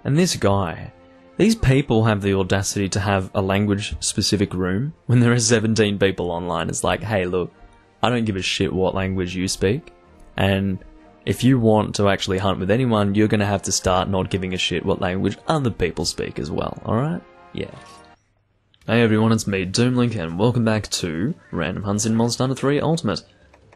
And this guy, these people have the audacity to have a language-specific room when there are 17 people online. It's like, hey, look, I don't give a shit what language you speak, and if you want to actually hunt with anyone, you're going to have to start not giving a shit what language other people speak as well, alright? Yeah. Hey everyone, it's me, Doomlink, and welcome back to Random Hunts in Monster Hunter 3 Ultimate.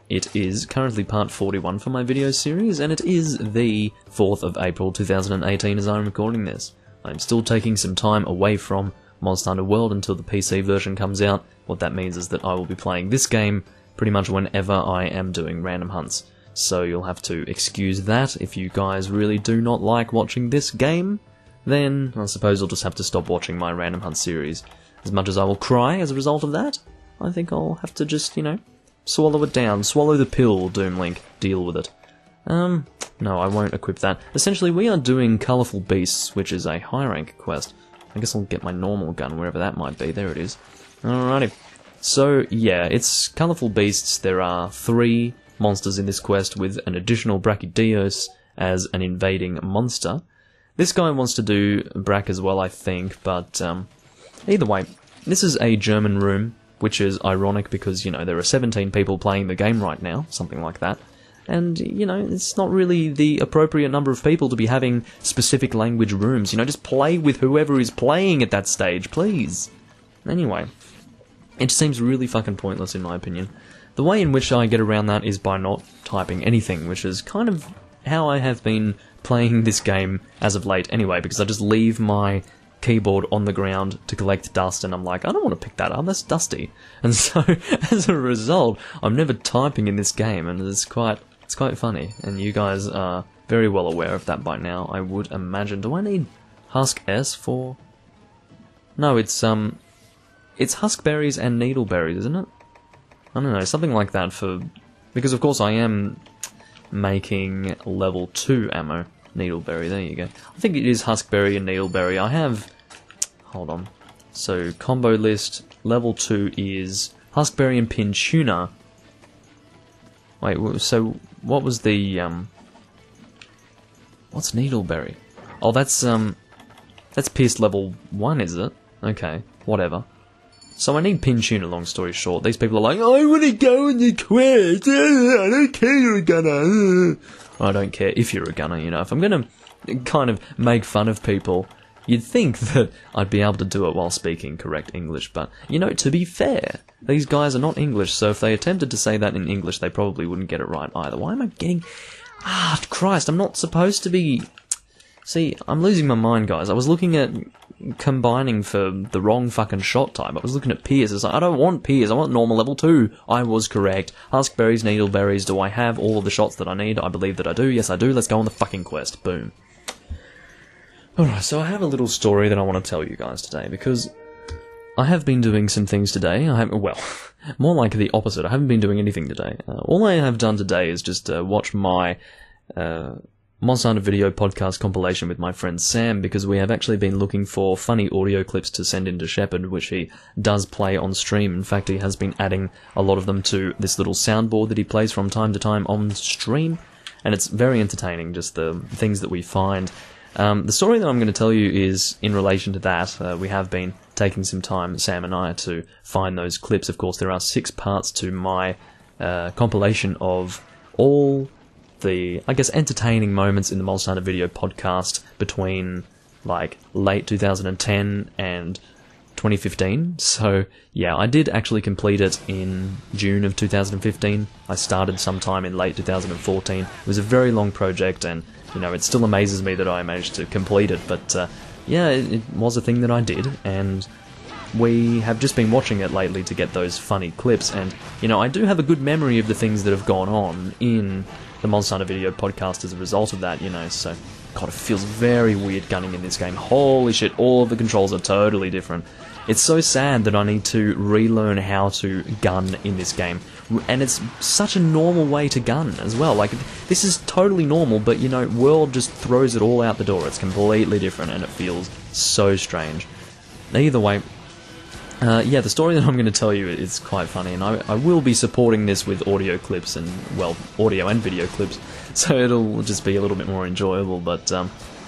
It is currently part 41 for my video series, and it is the 4th of April 2018 as I'm recording this. I'm still taking some time away from Monster Hunter World until the PC version comes out. What that means is that I will be playing this game pretty much whenever I am doing random hunts. So you'll have to excuse that. If you guys really do not like watching this game, then I suppose I'll just have to stop watching my Random Hunt series. As much as I will cry as a result of that, I think I'll have to just, swallow it down. Swallow the pill, Doomlink. Deal with it. No, I won't equip that. Essentially, we are doing Colourful Beasts, which is a high rank quest. I guess I'll get my normal gun, wherever that might be. There it is. Alrighty. So, yeah, it's Colourful Beasts. There are 3 monsters in this quest with an additional Brachydios as an invading monster. This guy wants to do Brack as well, I think, but either way, this is a German room, which is ironic because, there are 17 people playing the game right now, something like that, and, it's not really the appropriate number of people to be having specific language rooms, just play with whoever is playing at that stage, please. Anyway, it seems really fucking pointless in my opinion. The way in which I get around that is by not typing anything, which is kind of how I have been playing this game as of late anyway, because I just leave my keyboard on the ground to collect dust, and I'm like, I don't want to pick that up, that's dusty. And so, as a result, I'm never typing in this game, and it's quite funny, and you guys are very well aware of that by now, I would imagine. Do I need Husk S for... No, it's Huskberries and Needleberries, isn't it? I don't know, something like that for... Because of course I am making level 2 ammo. Needleberry, there you go. I think it is Huskberry and Needleberry. I have... Hold on. So, combo list, level 2 is Huskberry and Pin-Tuna. Wait, so what was the... What's Needleberry? Oh, that's Pierce level 1, is it? Okay, whatever. So I need Pin-Tuna, long story short. These people are like, I want to go on the quest, I don't care you're a gunner. I don't care if you're a gunner, If I'm going to kind of make fun of people, you'd think that I'd be able to do it while speaking correct English, but, to be fair, these guys are not English, so if they attempted to say that in English, they probably wouldn't get it right either. Why am I getting... Christ, I'm not supposed to be... See, I'm losing my mind, guys. I was looking at combining for the wrong fucking shot type. I was looking at Pierce. It's like, I don't want Pierce. I want normal level 2. I was correct. Huskberries, Needleberries. Do I have all of the shots that I need? I believe that I do. Yes, I do. Let's go on the fucking quest. Boom. Alright, so I have a little story that I want to tell you guys today, because I have been doing some things today. Well, more like the opposite. I haven't been doing anything today. All I have done today is just watch my... Monster Hunter video podcast compilation with my friend Sam, because we have actually been looking for funny audio clips to send into Shepard, which he does play on stream. In fact, he has been adding a lot of them to this little soundboard that he plays from time to time on stream, and it's very entertaining, just the things that we find. The story that I'm going to tell you is in relation to that. We have been taking some time, Sam and I, to find those clips. Of course, there are 6 parts to my compilation of all the, I guess, entertaining moments in the Monster Hunter video podcast between, late 2010 and 2015. So, yeah, I did actually complete it in June of 2015. I started sometime in late 2014. It was a very long project, and, it still amazes me that I managed to complete it, but, yeah, it was a thing that I did, and we have just been watching it lately to get those funny clips, and, I do have a good memory of the things that have gone on in the Monster Hunter video podcast as a result of that, so, God, it feels very weird gunning in this game. Holy shit, all of the controls are totally different. It's so sad that I need to relearn how to gun in this game, and it's such a normal way to gun as well. This is totally normal, but, World just throws it all out the door. It's completely different, and it feels so strange. Either way, yeah, the story that I'm going to tell you is quite funny, and I will be supporting this with audio clips and, well, audio and video clips, so it'll just be a little bit more enjoyable, but,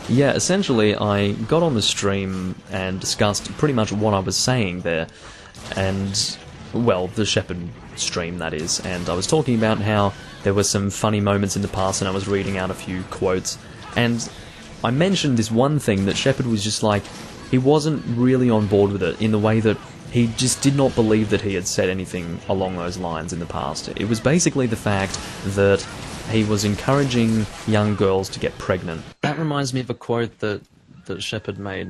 Yeah, essentially, I got on the stream and discussed pretty much what I was saying there, and, well, the Shepard stream, that is, and I was talking about how there were some funny moments in the past, and I was reading out a few quotes, and I mentioned this one thing that Shepard was just like, he wasn't really on board with it, in the way that he just did not believe that he had said anything along those lines in the past. It was basically the fact that he was encouraging young girls to get pregnant. That reminds me of a quote that Shepard made.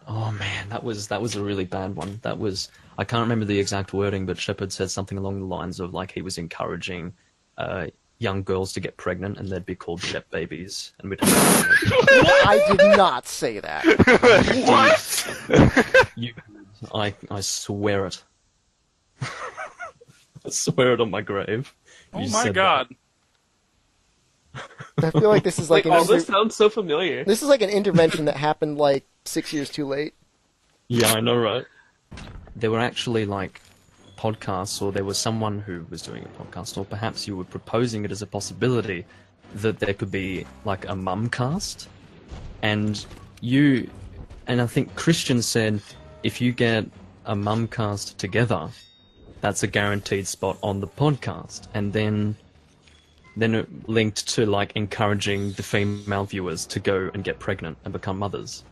Oh man, that was a really bad one. That was, I can't remember the exact wording, but Shepard said something along the lines of like he was encouraging young girls to get pregnant and they'd be called Shep babies. And we'd have I did not say that. What? I swear it. I swear it on my grave. Oh my god. I feel like this is like all this sounds so familiar. This is like an intervention that happened like 6 years too late. Yeah, I know, right? There were actually like podcasts, or there was someone who was doing a podcast, or perhaps you were proposing it as a possibility that there could be like a mum cast, and I think Christian said if you get a mum cast together, that's a guaranteed spot on the podcast, and then it linked to like encouraging the female viewers to go and get pregnant and become mothers.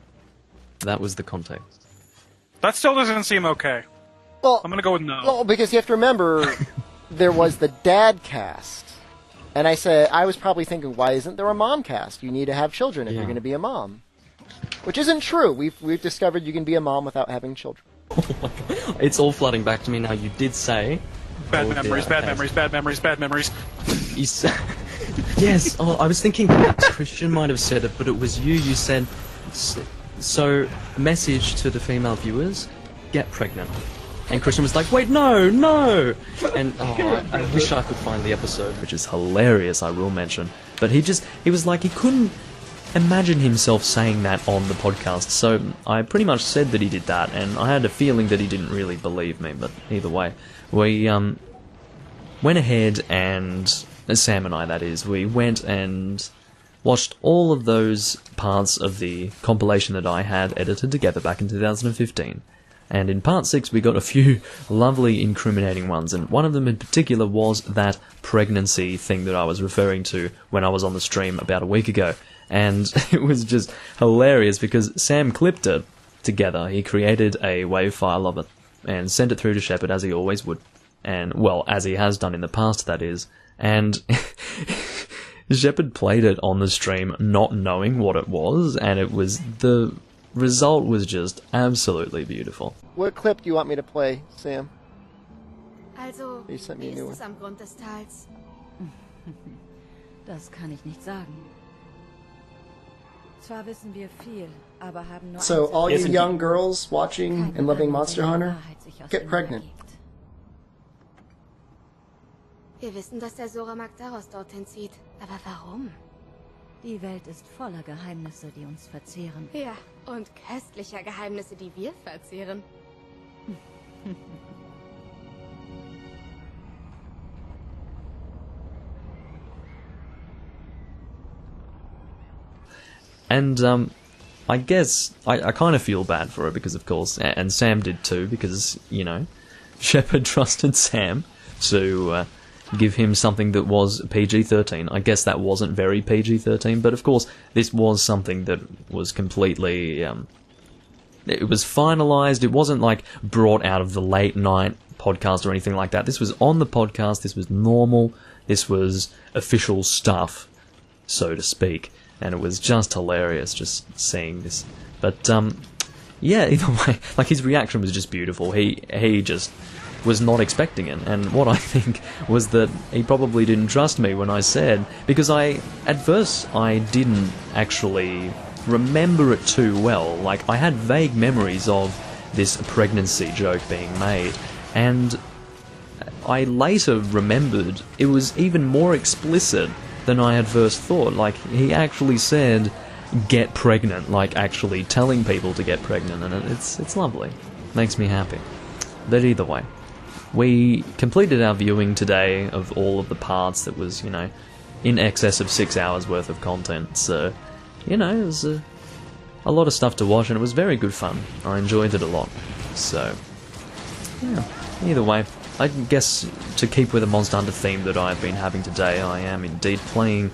That was the context. That still doesn't seem okay. Well, I'm gonna go with no. Well, because you have to remember, there was the dad cast, and I was probably thinking, why isn't there a mom cast? You need to have children if you're going to be a mom, which isn't true. We've discovered you can be a mom without having children. Oh my god, it's all flooding back to me now. You did say bad memories, bad memories, bad memories, bad memories. You said, yes. Oh, I was thinking perhaps Christian might have said it, but it was you. You said, so message to the female viewers: get pregnant. And Christian was like, wait, no! And I wish I could find the episode, which is hilarious, I will mention. But he was like, he couldn't imagine himself saying that on the podcast. So I pretty much said that he did that, and I had a feeling that he didn't really believe me. But either way, we went ahead and, Sam and I, that is, we went and watched all of those parts of the compilation that I had edited together back in 2015. And in part 6 we got a few lovely incriminating ones, and one of them in particular was that pregnancy thing that I was referring to when I was on the stream about a week ago. And it was just hilarious because Sam clipped it together. He created a WAV file of it and sent it through to Shepard, as he always would. And, well, as he has done in the past, that is. And Shepard played it on the stream not knowing what it was, and the result was just absolutely beautiful. What clip do you want me to play, Sam? Also, You sent me a new one. am Grund des Tals? Das kann ich nicht sagen. Zwar wissen wir viel, aber haben nur So, all you Yes, young girls watching and loving Monster Hunter, get pregnant. Wir wissen, dass der Sora Magdaros dorthin zieht. Aber warum? Die Welt ist voller Geheimnisse, die uns verzehren. Ja, und köstlicher Geheimnisse, die wir verzehren. And I guess I kind of feel bad for her because, of course, and Sam did too, because, you know, Shepard trusted Sam to give him something that was PG-13. I guess that wasn't very PG-13, but of course this was something that was completely... it was finalised. It wasn't like brought out of the late night podcast or anything like that. This was on the podcast. This was normal. This was official stuff, so to speak. And it was just hilarious just seeing this. But yeah, either way, like his reaction was just beautiful. He just was not expecting it, and what I think was that he probably didn't trust me when I said, because at first I didn't actually remember it too well. Like, I had vague memories of this pregnancy joke being made, and I later remembered it was even more explicit than I had first thought. Like, he actually said, get pregnant, like actually telling people to get pregnant, and it's lovely. Makes me happy. But either way, we completed our viewing today of all of the parts that was, you know, in excess of 6 hours worth of content, so, you know, it was a lot of stuff to watch, and it was very good fun. I enjoyed it a lot. So, yeah, either way, I guess to keep with the Monster Hunter theme that I've been having today, I am indeed playing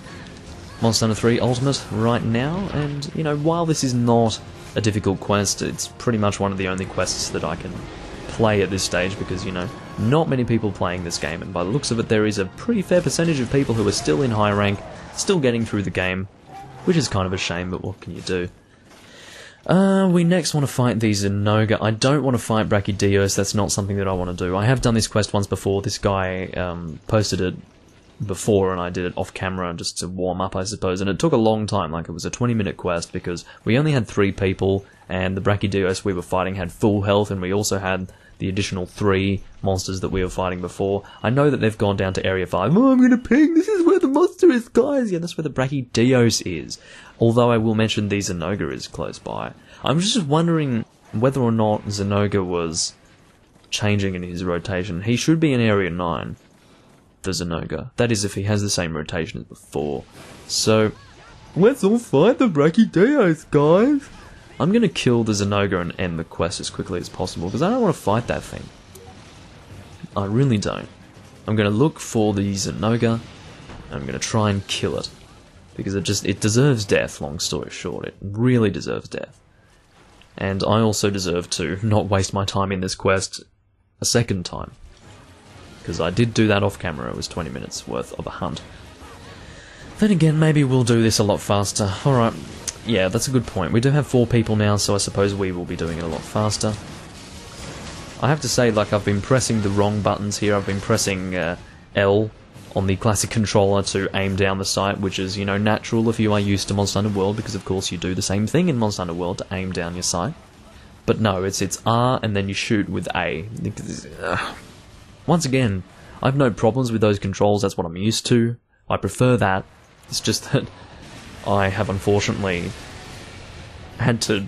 Monster Hunter 3 Ultimate right now, and, you know, while this is not a difficult quest, it's pretty much one of the only quests that I can play at this stage, because, you know, not many people playing this game, and by the looks of it, there is a pretty fair percentage of people who are still in high rank, still getting through the game, which is kind of a shame, but what can you do? We next want to fight the Zenoga. I don't want to fight Brachydios, that's not something that I want to do. I have done this quest once before. This guy posted it before, and I did it off camera just to warm up, I suppose, and it took a long time. Like, it was a 20-minute quest because we only had 3 people, and the Brachydios we were fighting had full health, and we also had the additional 3 monsters that we were fighting before. I know that they've gone down to Area 5. Oh, I'm gonna ping, this is where the monster is, guys! Yeah, that's where the Brachydios is. Although I will mention the Zenoga is close by. I'm just wondering whether or not Zenoga was changing in his rotation. He should be in Area 9, the Zenoga. That is, if he has the same rotation as before. So, let's all fight the Brachydios, guys! I'm gonna kill the Zenoga and end the quest as quickly as possible, because I don't want to fight that thing. I really don't. I'm gonna look for the Zenoga, and I'm gonna try and kill it. Because it deserves death, long story short. It really deserves death. And I also deserve to not waste my time in this quest a second time. Because I did do that off camera, it was 20 minutes worth of a hunt. Then again, maybe we'll do this a lot faster. Alright, yeah, that's a good point. We do have 4 people now, so I suppose we will be doing it a lot faster. I have to say, like, I've been pressing the wrong buttons here. I've been pressing L on the classic controller to aim down the sight, which is, you know, natural if you are used to Monster Hunter World, because of course you do the same thing in Monster Hunter World to aim down your sight. But no, it's R and then you shoot with A. Once again, I have no problems with those controls, that's what I'm used to. I prefer that. It's just that I have unfortunately had to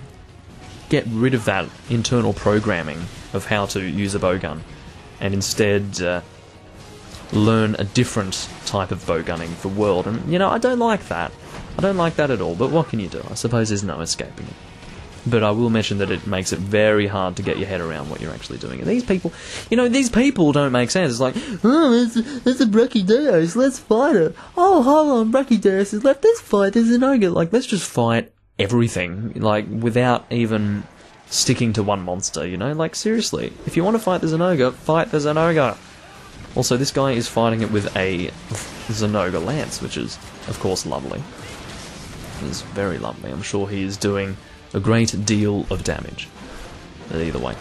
get rid of that internal programming of how to use a bowgun, and instead learn a different type of bowgunning for World, and, you know, I don't like that. I don't like that at all, but what can you do? I suppose there's no escaping it. But I will mention that it makes it very hard to get your head around what you're actually doing. And these people, you know, these people don't make sense. It's like, oh, there's a Brachydios, let's fight it. Oh, hold on, Brachydios is left, let's fight the Zenoga. Like, let's just fight everything, like, without even sticking to one monster, you know? Like, seriously, if you want to fight the Zenoga, fight the Zenoga. Also, this guy is fighting it with a Zenoga lance, which is, of course, lovely. It's very lovely. I'm sure he is doing a great deal of damage. But either way,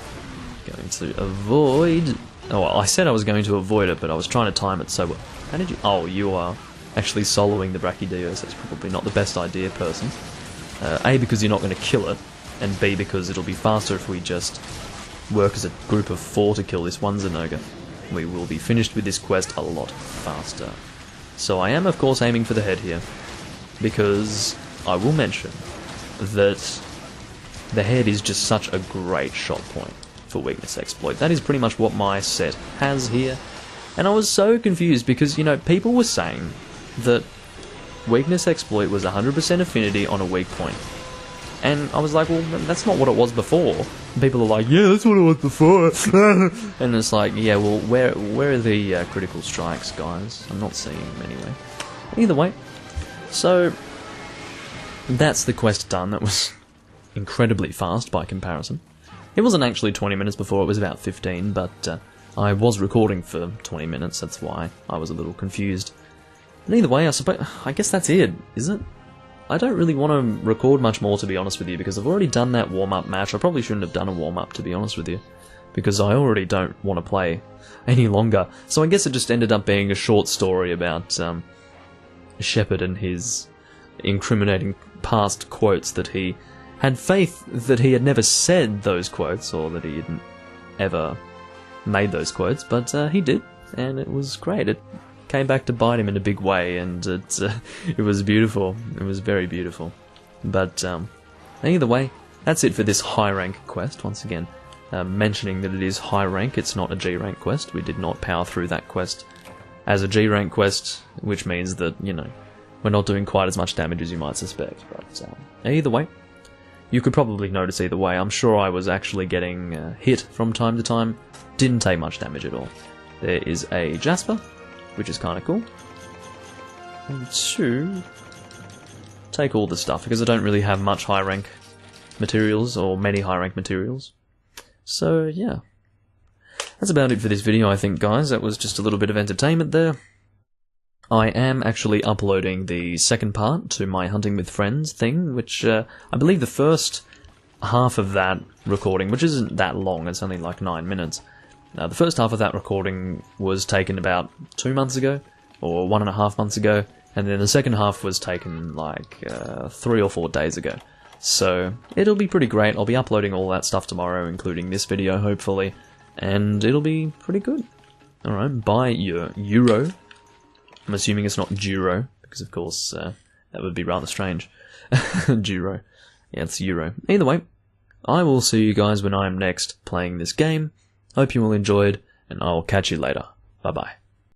going to avoid... Oh, well, I said I was going to avoid it, but I was trying to time it so well. How did you... Oh, you are actually soloing the Brachydios. That's probably not the best idea, person. A, because you're not going to kill it, and B, because it'll be faster if we just work as a group of 4 to kill this one Zenoga. We will be finished with this quest a lot faster. So I am, of course, aiming for the head here, because I will mention that the head is just such a great shot point for weakness exploit. That is pretty much what my set has here, and I was so confused because, you know, people were saying that weakness exploit was 100% affinity on a weak point. And I was like, well, that's not what it was before. And people are like, yeah, that's what it was before. And it's like, yeah, well, where are the critical strikes, guys? I'm not seeing them anyway. Either way, so that's the quest done. That was incredibly fast by comparison. It wasn't actually 20 minutes before, it was about 15, but I was recording for 20 minutes, that's why I was a little confused. And either way, I guess that's it, is it? I don't really want to record much more, to be honest with you, because I've already done that warm-up match. I probably shouldn't have done a warm-up, to be honest with you, because I already don't want to play any longer. So I guess it just ended up being a short story about Shepard and his incriminating past quotes that he had faith that he had never said those quotes, or that he hadn't ever made those quotes, but he did, and it was great. It came back to bite him in a big way, and it was beautiful. It was very beautiful. But either way, that's it for this high rank quest. Once again, mentioning that it is high rank, it's not a G rank quest. We did not power through that quest as a G rank quest, which means that, you know, we're not doing quite as much damage as you might suspect. But either way, You could probably notice either way. I'm sure I was actually getting hit from time to time. Didn't take much damage at all. There is a Jasper, which is kind of cool. And 2... take all the stuff, because I don't really have much high rank materials, or many high rank materials. So, yeah. That's about it for this video, I think, guys. That was just a little bit of entertainment there. I am actually uploading the second part to my Hunting with Friends thing, which I believe the first half of that recording, which isn't that long, it's only like 9 minutes. The first half of that recording was taken about 2 months ago, or 1.5 months ago, and then the second half was taken like 3 or 4 days ago. So it'll be pretty great. I'll be uploading all that stuff tomorrow, including this video, hopefully, and it'll be pretty good. Alright, buy your Euro. I'm assuming it's not Duro, because of course that would be rather strange. Duro. Yeah, it's Euro. Either way, I will see you guys when I'm next playing this game. Hope you all enjoyed, and I'll catch you later. Bye bye.